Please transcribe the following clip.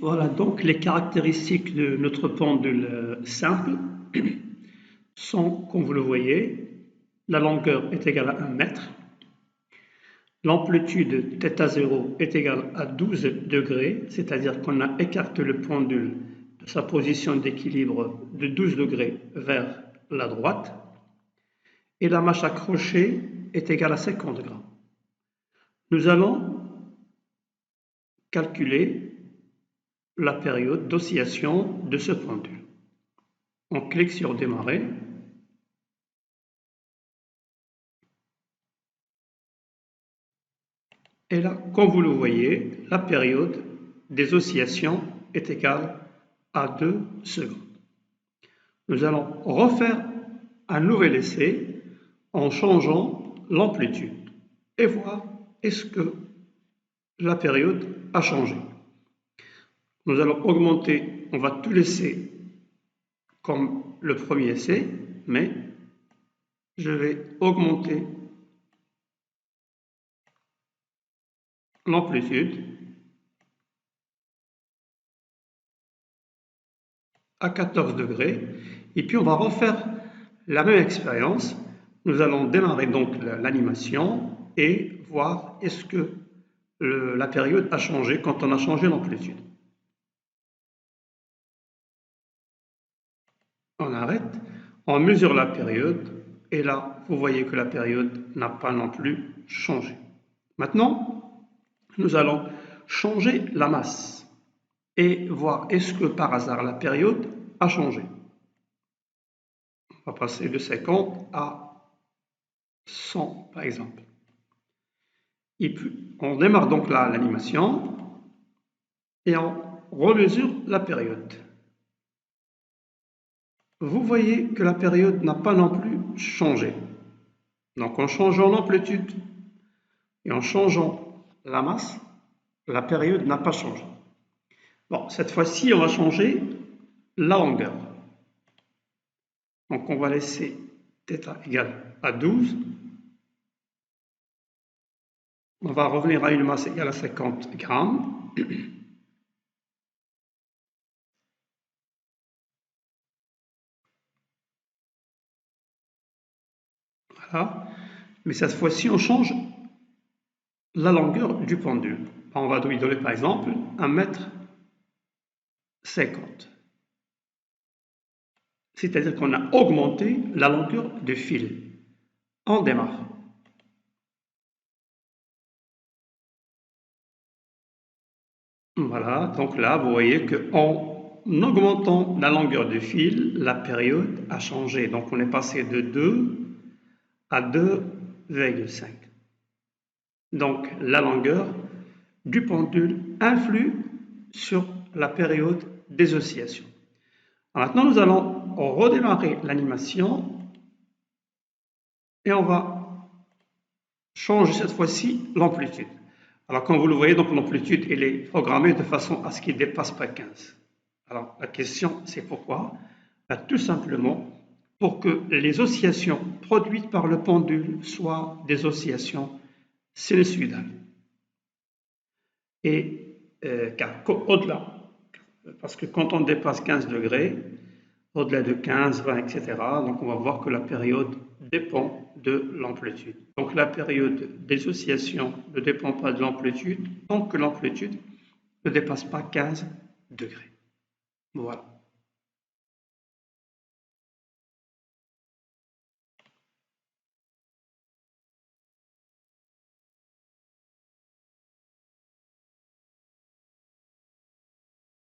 Voilà, donc les caractéristiques de notre pendule simple sont, comme vous le voyez, la longueur est égale à 1 mètre, l'amplitude θ0 est égale à 12 degrés, c'est-à-dire qu'on a écarté le pendule de sa position d'équilibre de 12 degrés vers la droite, et la mâche accrochée est égale à 50 grammes. Nous allons calculer la période d'oscillation de ce pendule. On clique sur démarrer. Et là, comme vous le voyez, la période des oscillations est égale à 2 secondes. Nous allons refaire un nouvel essai en changeant l'amplitude et voir est-ce que la période a changé. Nous allons augmenter, on va tout laisser comme le premier essai, mais je vais augmenter l'amplitude à 14 degrés et puis on va refaire la même expérience. Nous allons démarrer donc l'animation et voir est-ce que la période a changé quand on a changé l'amplitude. On arrête, on mesure la période et là vous voyez que la période n'a pas non plus changé. Maintenant nous allons changer la masse et voir est-ce que par hasard la période a changé. On va passer de 50 à 100 par exemple. Et puis, on démarre donc l'animation et on remesure la période. Vous voyez que la période n'a pas non plus changé. Donc en changeant l'amplitude et en changeant la masse, la période n'a pas changé. Bon, cette fois-ci, on va changer la longueur. Donc on va laisser θ égale à 12. On va revenir à une masse égale à 50 grammes. Voilà. Mais cette fois-ci, on change la longueur du pendule. On va lui donner par exemple 1,50 m. C'est-à-dire qu'on a augmenté la longueur de fil. On démarre. Voilà, donc là, vous voyez qu'en augmentant la longueur de fil, la période a changé. Donc on est passé de 2 à 2,5. Donc la longueur du pendule influe sur la période des oscillations. Maintenant, nous allons redémarrer l'animation et on va changer cette fois-ci l'amplitude. Alors, comme vous le voyez, donc l'amplitude elle est programmée de façon à ce qu'il ne dépasse pas 15. Alors, la question, c'est pourquoi? Tout simplement pour que les oscillations produites par le pendule soient des oscillations sinusoïdales. Et car au-delà, parce que quand on dépasse 15 degrés, au-delà de 15, 20, etc., donc on va voir que la période dépend de l'amplitude. Donc la période des oscillations ne dépend pas de l'amplitude tant que l'amplitude ne dépasse pas 15 degrés. Voilà.